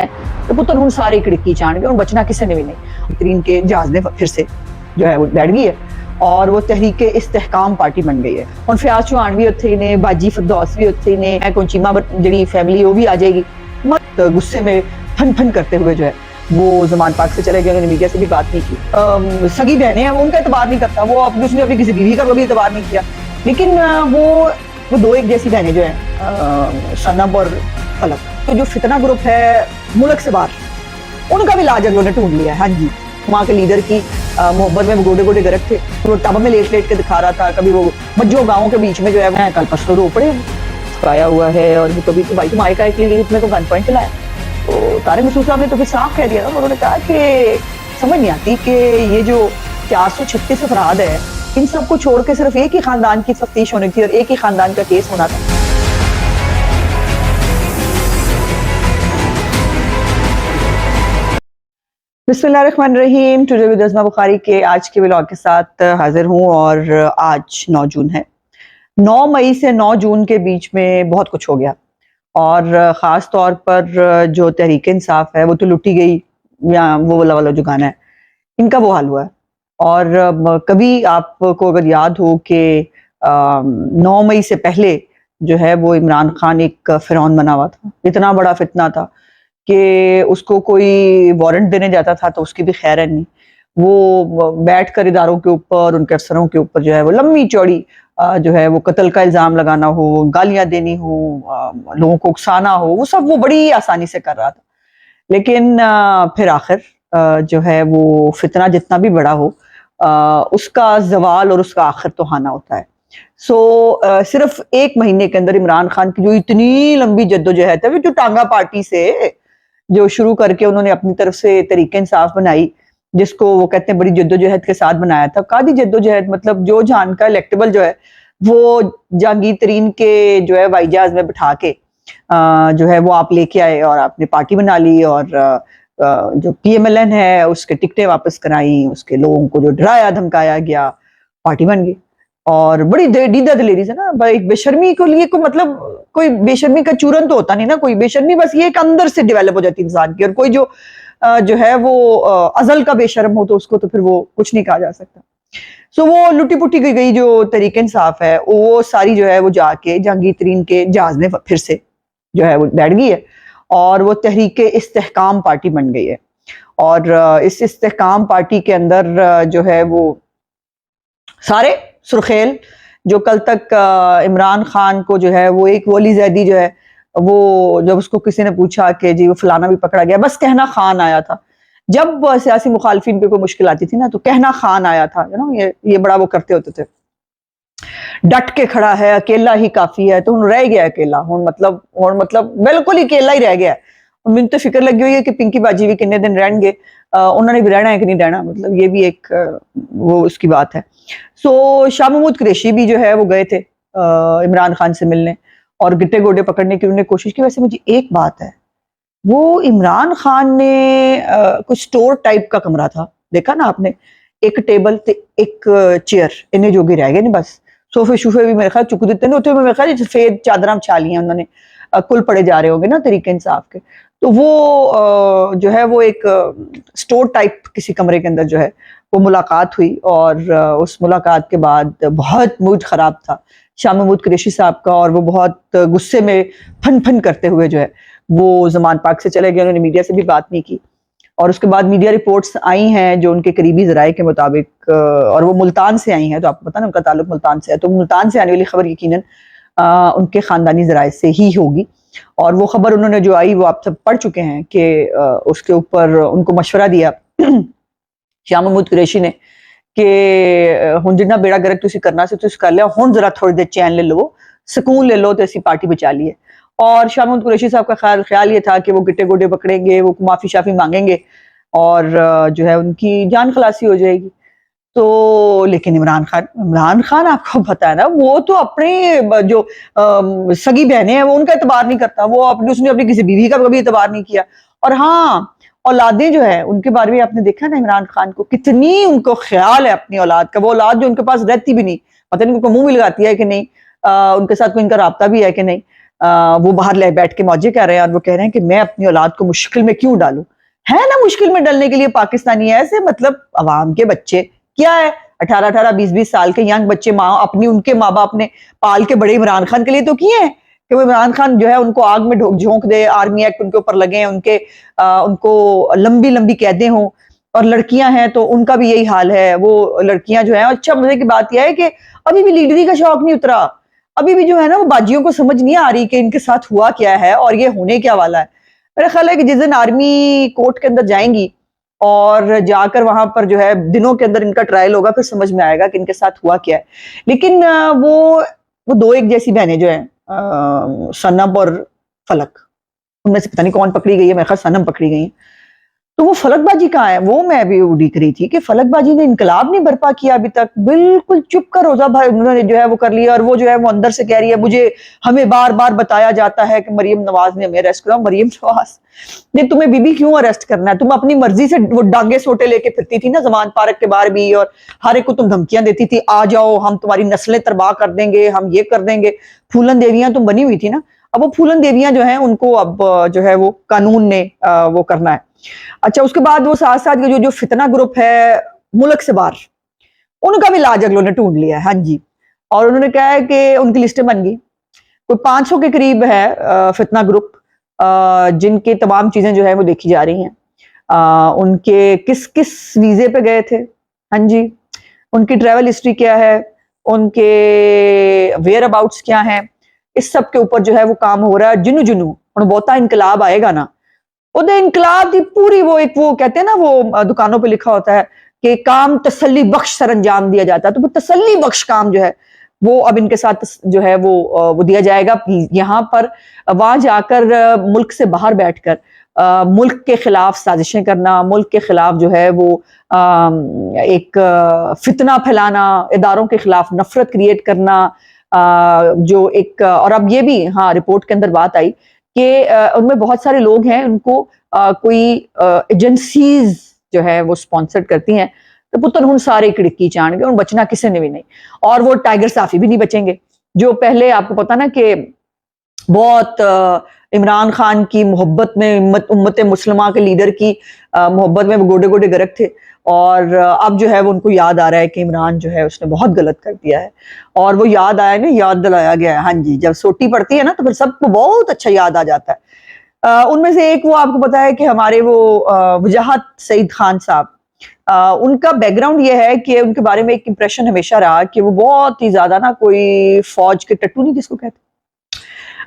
तो पुत्र हूँ सारे खिड़की चाण गए और बचना किसी ने भी नहीं। तरीन के जहाज ने फिर से जो है वो बैठ गई है और वो तहरीक इस्तेहकाम पार्टी बन गई है। और फयाज चौहान भी उत्थे ने, बाजी फिरदौस भी उत्थे ने, कोई चीमा जी फैमिली वो भी आ जाएगी। मत गुस्से में फन फन करते हुए जो है वो जमान पाक से चले गए। उन्होंने मीडिया से भी बात नहीं की। सगी बहनें हैं, वो उनका एतबार नहीं करता, वो उसने अपनी किसी बीवी का भी एतबार नहीं किया। लेकिन वो दो एक जैसी बहनें जो है सनम और फलक, तो जो फितना ग्रुप है मुल्क से बाहर, उनका भी इलाज उन्होंने ढूंढ लिया है। हाँ जी, वहाँ के लीडर की मोहब्बत में गोडे गोडे गरक थे। वो टब में लेट लेट के दिखा रहा था, कभी वो मज्जो गाँव के बीच में जो है कल परसों रो पड़े आया हुआ है। और कभी तो भाई तुम आए का एक में तो गन पॉइंट चलाया। तो तारिक मसूद साहब ने तो फिर साफ कह दिया ना, उन्होंने कहा कि समझ नहीं आती कि ये जो 436 अफराद है, इन सबको छोड़ के सिर्फ एक ही खानदान की तफ्तीश होनी थी और एक ही खानदान का केस होना था। बिस्मिल्लाहिर्रहमानिर्रहीम। टुडे विद अज़मा बुखारी के आज के व्लॉग के साथ हाजिर हूँ। और आज 9 जून है। 9 मई से 9 जून के बीच में बहुत कुछ हो गया और ख़ास तौर पर जो तहरीक इंसाफ है वो तो लुटी गई, या वो वाला जो गाना है, इनका वो हाल हुआ है। और कभी आपको अगर याद हो कि 9 मई से पहले जो है वो इमरान खान एक फिरौन बना हुआ था, इतना बड़ा फितना था कि उसको कोई वारंट देने जाता था तो उसकी भी खैर है नहीं। वो बैठ कर इदारों के ऊपर, उनके अफसरों के ऊपर जो है वो लंबी चौड़ी जो है वो कत्ल का इल्ज़ाम लगाना हो, गालियां देनी हो, लोगों को उकसाना हो, वो सब वो बड़ी आसानी से कर रहा था। लेकिन फिर आखिर जो है वो फितना जितना भी बड़ा हो, उसका जवाल और उसका आखिर तो आना होता है। सिर्फ 1 महीने के अंदर इमरान खान की जो इतनी लंबी जद्दोजहद है, जो टांगा पार्टी से जो शुरू करके उन्होंने अपनी तरफ से तरीके इंसाफ बनाई, जिसको वो कहते हैं बड़ी जद्दोजहद के साथ बनाया था। कादी जद्दोजहद मतलब जो जान का इलेक्टेबल जो है वो जहांगीर तरीन के जो है हवाई जहाज में बिठा के जो है वो आप लेके आए और आपने पार्टी बना ली। और जो PMLN है उसके टिकटें वापस कराई, उसके लोगों को जो डराया धमकाया गया, पार्टी बन गई। और बड़ी दीदा दिलेरी से ना, एक बेशर्मी को लिए को मतलब कोई बेशर्मी का चूरन तो होता नहीं ना, कोई बेशर्मी बस ये एक अंदर से डेवलप हो जाती है इंसान की। और कोई जो है वो अजल का बेशर्म हो तो उसको तो फिर वो कुछ नहीं कहा जा सकता। वो लुटी पुटी गई जो तहरीक इंसाफ है वो सारी जो है वो जाके जहांगीर तरीन के जहाज में फिर से जो है वो बैठ गई है और वो तहरीक इस्तेहकाम पार्टी बन गई है। और इस इस्तेहकाम पार्टी के अंदर जो है वो सारे सुर्खेल जो कल तक इमरान खान को जो है वो एक वली जैदी जो है वो, जब उसको किसी ने पूछा कि जी वो फलाना भी पकड़ा गया, बस कहना खान आया था। जब सियासी मुखालफिन पे कोई मुश्किल आती थी ना तो कहना खान आया था, ये बड़ा वो करते होते थे, डट के खड़ा है, अकेला ही काफी है। तो रह गया अकेला हूं, मतलब बिल्कुल ही अकेला ही रह गया। मैंने तो फिक्र लगी हुई है कि पिंकी बाजी भी कितने दिन रहेंगे, उन्होंने भी रहना है कि नहीं रहना, मतलब ये भी एक वो उसकी बात है। शाह महमूद कुरैशी भी जो है वो गए थे इमरान खान से मिलने और गिट्टे गोडे पकड़ने की उन्होंने कोशिश की। वैसे मुझे एक बात है, वो इमरान खान ने कुछ स्टोर टाइप का कमरा था, देखा ना आपने, एक टेबल ते एक चेयर, इन्हें जोगी रह गए नहीं, बस सोफे शूफे भी मेरे ख्याल चुक देते हैं, उत्थे मेरे ख्याल सफेद चादरां बिछा ली हैं उन्होंने, कुल पड़े जा रहे होंगे ना तरीके इंसाफ के। तो वो जो है वो एक स्टोर टाइप किसी कमरे के अंदर जो है वो मुलाकात हुई। और उस मुलाकात के बाद बहुत मूड खराब था शाह महमूद कुरैशी साहब का, और वो बहुत गुस्से में फन फन करते हुए जो है वो जमान पाक से चले गए। उन्होंने मीडिया से भी बात नहीं की। और उसके बाद मीडिया रिपोर्ट्स आई हैं जो उनके करीबी ज़राए के मुताबिक, और वो मुल्तान से आई हैं, तो आपको पता ना उनका ताल्लुक मुल्तान से है, तो मुल्तान से आने वाली खबर यकीनन उनके खानदानी ज़राए से ही होगी। और वो खबर उन्होंने जो आई वो आप सब पढ़ चुके हैं कि उसके ऊपर उनको मशवरा दिया शाह महमूद कुरैशी ने कि हुण जिन्ना बेड़ा गर्क तुसी करना से तुसी कर लिया, हुण जरा थोड़ी देर चैन ले लो, सुकून ले लो, तो ऐसी पार्टी बचा ली है। और शाह महमूद कुरैशी साहब का ख्याल ये था कि वो गिट्टे गोडे पकड़ेंगे, वो माफी शाफी मांगेंगे और जो है उनकी जान खलासी हो जाएगी। तो लेकिन इमरान खान आपको पता है ना, वो तो अपने जो सगी बहनें हैं वो उनका एतबार नहीं करता, उसने अपनी किसी बीवी का कभी एतबार नहीं किया। और हाँ, औलादें जो है उनके बारे में आपने देखा ना, इमरान खान को कितनी उनको ख्याल है अपनी औलाद का। वो औलाद जो उनके पास रहती भी नहीं, पता नहीं उनको मुंह भी लगाती है कि नहीं, उनके साथ कोई इनका राब्ता भी है कि नहीं। वो बाहर ले बैठ के मौजे कर रहे हैं और वो कह रहे हैं कि मैं अपनी औलाद को मुश्किल में क्यों डालूं। है ना मुश्किल में डालने के लिए पाकिस्तानी है ऐसे, मतलब अवाम के बच्चे क्या है, 18-18 20-20 साल के यंग बच्चे माँ अपनी उनके माँ बाप ने पाल के बड़े इमरान खान के लिए तो किए हैं कि वो इमरान खान जो है उनको आग में झोंक दे, आर्मी एक्ट उनके ऊपर लगे, उनको लंबी लंबी कैदें हों। और लड़कियां हैं तो उनका भी यही हाल है, वो लड़कियां जो है, अच्छा मजे की बात यह है कि अभी भी लीडरी का शौक नहीं उतरा, अभी भी जो है ना वो बाजियों को समझ नहीं आ रही कि इनके साथ हुआ क्या है और ये होने क्या वाला है। मेरा ख्याल है कि जिस दिन आर्मी कोर्ट के अंदर जाएंगी और जाकर वहां पर जो है दिनों के अंदर इनका ट्रायल होगा, फिर समझ में आएगा कि इनके साथ हुआ क्या है। लेकिन वो दो एक जैसी बहनें जो है, सनम और फलक, उनमें से पता नहीं कौन पकड़ी गई है, मेरे ख्याल सनम पकड़ी गई है। तो वो फलकबाजी कहाँ है, वो मैं अभी उड़ीक रही थी कि फलकबाजी ने इनकलाब नहीं बर्पा किया अभी तक, बिल्कुल चुप का रोजा भाई उन्होंने जो है वो कर लिया। और वो जो है वो अंदर से कह रही है मुझे हमें बार बार बताया जाता है कि मरियम नवाज ने हमें अरेस्ट करा। मरियम नवाज ने तुम्हें बीबी क्यों अरेस्ट करना है, तुम अपनी मर्जी से वो डांगे सोटे लेके फिरती थी ना जमान पार्क के बाहर भी, और हर एक को तुम धमकियां देती थी, आ जाओ हम तुम्हारी नस्लें तबाह कर देंगे, हम ये कर देंगे। फूलन देवियां तुम बनी हुई थी ना, अब वो फूलन देवियां जो है उनको अब जो है वो कानून ने वो करना है। अच्छा, उसके बाद वो साथ साथ जो जो फितना ग्रुप है मुल्क से बाहर, उनका भी इलाज अगलों ने ढूंढ लिया है। हाँ जी, और उन्होंने कहा है कि उनकी लिस्टें बन गई, कोई 500 के करीब है फितना ग्रुप, जिनकी तमाम चीजें जो है वो देखी जा रही हैं। उनके किस किस वीजे पे गए थे, हाँ जी, उनकी ट्रेवल हिस्ट्री क्या है, उनके वेयर अबाउट्स क्या है, इस सब के ऊपर जो है वो काम हो रहा है। जुनू जुनू और बहुता इनकलाब आएगा ना, उधर इनकलाब की पूरी वो एक वो कहते हैं ना, वो दुकानों पे लिखा होता है कि काम तसल्ली बख्श सर अंजाम दिया जाता है, तो वो तसल्ली बख्श काम जो है वो अब इनके साथ जो है वो दिया जाएगा। यहाँ पर वहां जाकर मुल्क से बाहर बैठकर मुल्क के खिलाफ साजिशें करना, मुल्क के खिलाफ जो है वो एक फितना फैलाना, इदारों के खिलाफ नफरत क्रिएट करना, जो एक और अब ये भी हाँ रिपोर्ट के अंदर बात आई कि उनमें बहुत सारे लोग हैं, उनको कोई एजेंसीज जो है वो स्पॉन्सर करती हैं, तो पुत्र हूं सारे खिड़की चाण गए, उन बचना किसी ने भी नहीं। और वो टाइगर साफी भी नहीं बचेंगे, जो पहले आपको पता ना कि बहुत इमरान खान की मोहब्बत में, उम्मत मुस्लिमा के लीडर की मोहब्बत में वो गोडे गोडे गरक थे, और अब जो है वो उनको याद आ रहा है कि इमरान जो है उसने बहुत गलत कर दिया है, और वो याद आया ना, याद दिलाया गया है। हाँ जी, जब सोटी पड़ती है ना तो फिर सबको बहुत अच्छा याद आ जाता है। उनमें से एक वो आपको पता है कि हमारे वो वजाहत सईद खान साहब, उनका बैकग्राउंड ये है कि उनके बारे में एक इंप्रेशन हमेशा रहा कि वो बहुत ही ज्यादा ना, कोई फौज के टट्टू नहीं जिसको कहते,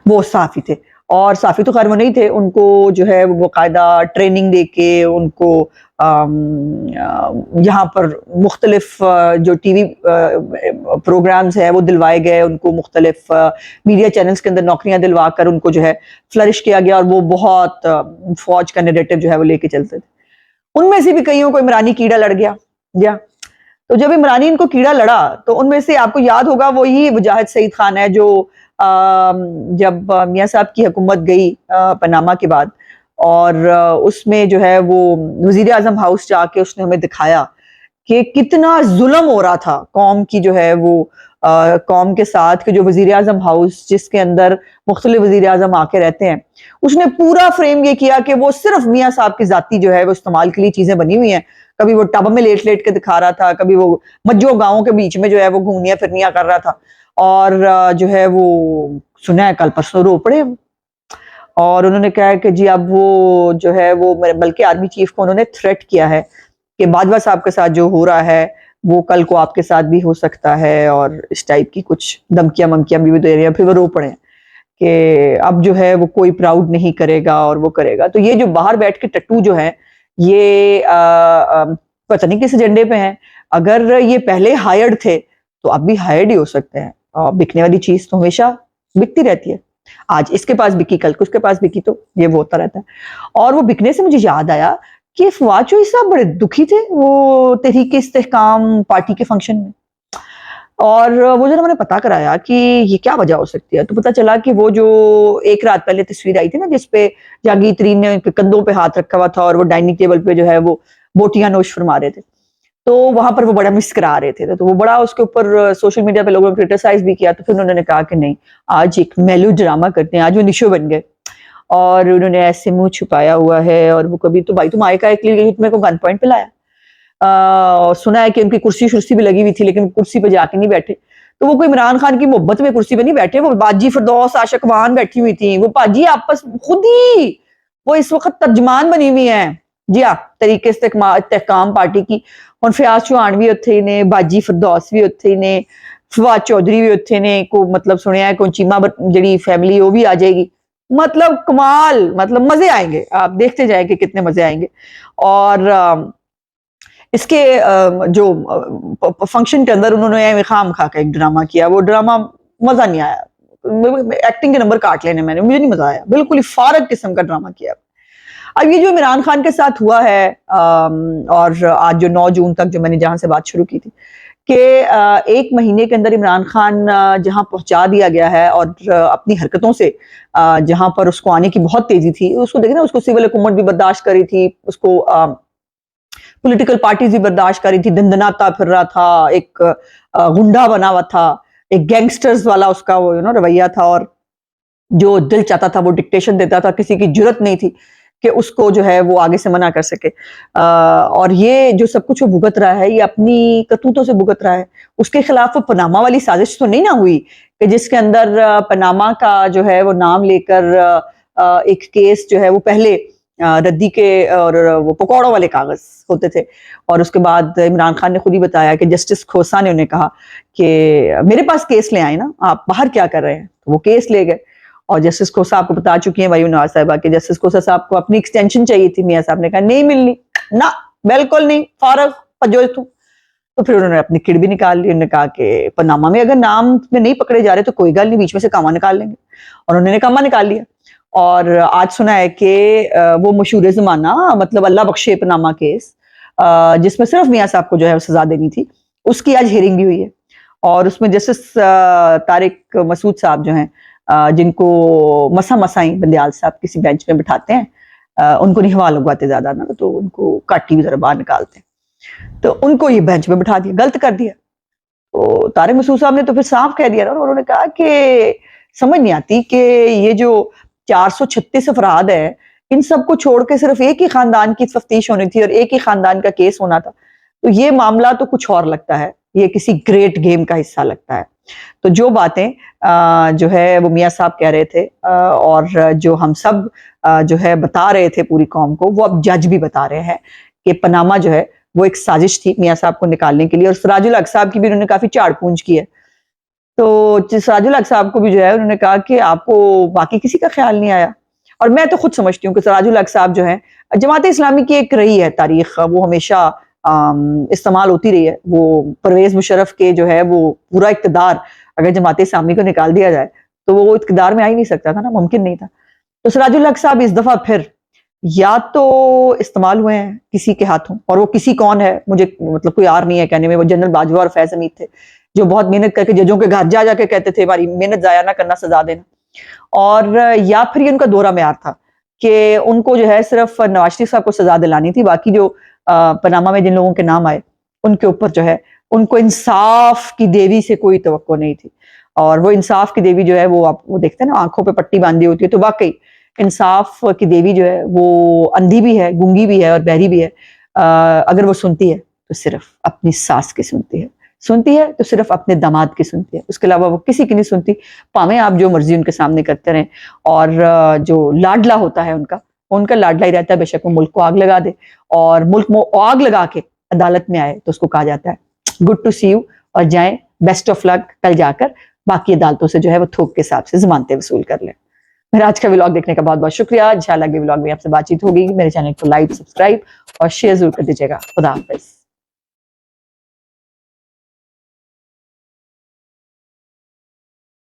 वो साफी थे। और साफी तो खैर वो नहीं थे, उनको जो है वो बाकायदा ट्रेनिंग देके उनको यहाँ पर मुख्तलिफ जो टीवी प्रोग्राम्स है वो दिलवाए गए, उनको मुख्तलिफ मीडिया चैनल्स के अंदर नौकरियां दिलवा कर उनको जो है फ्लरिश किया गया, और वो बहुत फौज का नैरेटिव जो है वो लेके चलते थे। उनमें से भी कईयों को इमरानी कीड़ा लड़ गया या, तो जब इमरानी इनको कीड़ा लड़ा तो उनमें से आपको याद होगा वही वजाहत सईद खान है जो जब मियां साहब की हुकूमत गई पनामा के बाद, और उसमें जो है वो वजीर आजम हाउस जाके उसने हमें दिखाया कि कितना जुल्म हो रहा था कौम की जो है वो कौम के साथ, कि जो वजीर आजम हाउस जिसके अंदर मुख्तलिफ वजीर आजम आके रहते हैं, उसने पूरा फ्रेम ये किया कि वो सिर्फ मियां साहब की जाती जो है वो इस्तेमाल के लिए चीजें बनी हुई हैं। कभी वो टब में लेट लेट के दिखा रहा था, कभी वो मज्जो गाँव के बीच में जो है वो घूमनिया फिरनिया कर रहा था, और जो है वो सुना है कल परसों रो पड़े। और उन्होंने कहा कि जी अब वो जो है वो बल्कि आर्मी चीफ को उन्होंने थ्रेट किया है कि बाजवा साहब के साथ जो हो रहा है वो कल को आपके साथ भी हो सकता है, और इस टाइप की कुछ धमकियां ममकियां भी दे रही हैं। फिर वो रो पड़े कि अब जो है वो कोई प्राउड नहीं करेगा और वो करेगा। तो ये जो बाहर बैठ के टट्टू जो है ये पता नहीं किस एजेंडे पे हैं। अगर ये पहले हायर्ड थे तो अब भी हायर्ड ही हो सकते हैं, और बिकने वाली चीज तो हमेशा बिकती रहती है, आज इसके पास बिकी कल को उसके पास बिकी, तो ये वो होता रहता है। और वो बिकने से मुझे याद आया कि फवाद चौधरी साहब बड़े दुखी थे वो तहरीक इस्तेहकाम पार्टी के फंक्शन में, और वो जब मैंने पता कराया कि ये क्या वजह हो सकती है, तो पता चला कि वो जो एक रात पहले तस्वीर आई थी ना जिसपे जहांगीर तरीन ने उनके कंधों पे हाथ रखा हुआ था और वो डाइनिंग टेबल पे जो है वो बोटियां नोश फरमा रहे थे, तो वहां पर वो बड़ा मुस्कुरा रहे थे, तो वो बड़ा उसके ऊपर सोशल मीडिया पे लोगों ने क्रिटिसाइज भी किया। तो फिर उन्होंने कहा कि नहीं, आज एक मेलो ड्रामा करते हैं। आज वो निशो बन गए और उन्होंने ऐसे मुंह छुपाया हुआ है, और वो कभी तो भाई तुम आए का एक मेरे को गन पॉइंट पे लाया। सुना है कि उनकी कुर्सी शुर्सी भी लगी हुई थी, लेकिन कुर्सी पे जाके नहीं बैठे। तो वो कोई इमरान खान की मोहब्बत में कुर्सी पे नहीं बैठे, वो बाजी फिरदौस आशिक वाहन बैठी हुई थी। वो पाजी आपस खुद ही वो इस वक्त तर्जमान बनी हुई है जी हाँ तरीके इस्तेहकाम पार्टी की। ਹੁਣ ਫਿਆਜ਼ ਚੌਹਾਨ ਵੀ ਉੱਥੇ ਹੀ ਨੇ, ਬਾਜੀ ਫਿਰਦੌਸ ਵੀ ਉੱਥੇ ਹੀ ਨੇ, फवाद चौधरी भी उत्थे ने को मतलब सुनिया है, को चीमा जड़ी फैमिली वो भी आ जाएगी। मतलब कमाल, मतलब मजे आएंगे, आप देखते जाएंगे कितने मजे आएंगे। और इसके जो फंक्शन के अंदर उन्होंने खाम खा का एक ड्रामा किया, वो ड्रामा मजा नहीं आया। एक्टिंग के नंबर काट लेने मैंने, मुझे नहीं मजा आया, बिल्कुल ही फारग किस्म का ड्रामा किया। अब ये जो इमरान खान के साथ हुआ है, और आज जो 9 जून तक जो मैंने जहां से बात शुरू की थी कि 1 महीने के अंदर इमरान खान जहां पहुंचा दिया गया है, और अपनी हरकतों से जहां पर उसको आने की बहुत तेजी थी, उसको देखे ना, उसको सिविल हुकूमत भी बर्दाश्त करी थी, उसको पॉलिटिकल पार्टीज भी बर्दाश्त करी थी, दंदनाता फिर रहा था, एक गुंडा बना हुआ था, एक गैंगस्टर्स वाला उसका वो रवैया था, और जो दिल चाहता था वो डिक्टेशन देता था, किसी की जरूरत नहीं थी कि उसको जो है वो आगे से मना कर सके। और ये जो सब कुछ वो भुगत रहा है, ये अपनी करतूतों से भुगत रहा है। उसके खिलाफ वो पनामा वाली साजिश तो नहीं ना हुई कि जिसके अंदर पनामा का जो है वो नाम लेकर एक केस जो है वो पहले रद्दी के और वो पकौड़ों वाले कागज होते थे, और उसके बाद इमरान खान ने खुद ही बताया कि जस्टिस खोसा ने उन्हें कहा कि मेरे पास केस ले आए ना, आप बाहर क्या कर रहे हैं। तो वो केस ले गए, और जस्टिस खोसा आपको बता चुकी हैं भाई नवाज साहिबा के जस्टिस खोसा साहब को अपनी एक्सटेंशन चाहिए थी, मियां साहब ने कहा नहीं मिलनी ना, बिल्कुल नहीं, फारग पजो तू। तो फिर उन्होंने अपनी किड़ भी निकाल ली, उन्होंने कहा कि पनामा में अगर नाम में नहीं पकड़े जा रहे तो कोई गल नहीं, बीच में से कामा निकाल लेंगे, और उन्होंने कामा निकाल लिया। और आज सुना है कि वो मशहूर जमाना मतलब अल्लाह बख्शे पनामा केस, जिसमें सिर्फ मियां साहब को जो है सजा देनी थी, उसकी आज हियरिंग भी हुई है, और उसमें जस्टिस तारिक मसूद साहब जो हैं, जिनको मसाई बंदयाल साहब किसी बेंच में बिठाते हैं, उनको नहीं हवा लगवाते ज्यादा ना, तो उनको काटी भी जरा बाहर निकालते हैं, तो उनको ये बेंच में बिठा दिया, गलत कर दिया। तो तारिक मसूद साहब ने तो फिर साफ कह दिया ना, उन्होंने कहा कि समझ नहीं आती कि ये जो 436 अफराद है, इन सबको छोड़ के सिर्फ एक ही खानदान की तफ्तीश होनी थी और एक ही खानदान का केस होना था, तो ये मामला तो कुछ और लगता है, ये किसी ग्रेट गेम का हिस्सा लगता है। तो जो बातें जो है वो मियां साहब कह रहे थे, और जो हम सब जो है बता रहे थे पूरी कौम को, वो अब जज भी बता रहे हैं कि पनामा जो है वो एक साजिश थी मियां साहब को निकालने के लिए। और सिराजुल हक साहब की भी उन्होंने काफी झाड़ पूंछ की है। तो सिराजुल हक साहब को भी जो है उन्होंने कहा कि आपको बाकी किसी का ख्याल नहीं आया। और मैं तो खुद समझती हूँ कि सिराजुल हक साहब जो है, जमात इस्लामी की एक रही है तारीख, वो हमेशा इस्तेमाल होती रही है। वो परवेज मुशर्रफ के जो है वो पूरा इक़्तिदार अगर जमात इस्लामी को निकाल दिया जाए तो वो इक़्तिदार में आ ही नहीं सकता था ना, मुमकिन नहीं था। तो सिराजुल हक साहब इस दफा फिर या तो इस्तेमाल हुए हैं किसी के हाथों, और वो किसी कौन है मुझे मतलब कोई यार नहीं है कहने में, वो जनरल बाजवा और फैज हमीद थे जो बहुत मेहनत करके जजों के घर जा जाके कहते थे हमारी मेहनत जाया ना करना, सजा देना। और या फिर ये उनका दोहरा म्यार था कि उनको जो है सिर्फ नवाज शरीफ साहब को सजा दिलानी थी, बाकी जो पनामा में जिन लोगों के नाम आए उनके ऊपर जो है उनको इंसाफ की देवी से कोई तवक्को नहीं थी। और वो इंसाफ की देवी जो है वो आप वो देखते हैं ना, आंखों पे पट्टी बांधी होती है, तो वाकई इंसाफ की देवी जो है वो अंधी भी है, गूंगी भी है और बहरी भी है। अगर वो सुनती है तो सिर्फ अपनी सास की सुनती है तो सिर्फ अपने दामाद की सुनती है, उसके अलावा वो किसी की नहीं सुनती। पावे आप जो मर्जी उनके सामने करते रहें। और जो लाडला होता है उनका लाडला ही रहता है, बेशक वो मुल्क को आग लगा दे, और मुल्क में आग लगा के अदालत में आए तो उसको कहा जाता है गुड टू सी यू, और जाएं, बेस्ट ऑफ लक, कल जाकर बाकी अदालतों से जो है वो थोक के हिसाब से जमानतें वसूल कर लें। मेरा आज का व्लॉग देखने का बहुत बहुत शुक्रिया। इंशाल्लाह अगले व्लॉग में आपसे बातचीत होगी। मेरे चैनल को लाइक, सब्सक्राइब और शेयर जरूर कर दीजिएगा। खुदा हाफिज।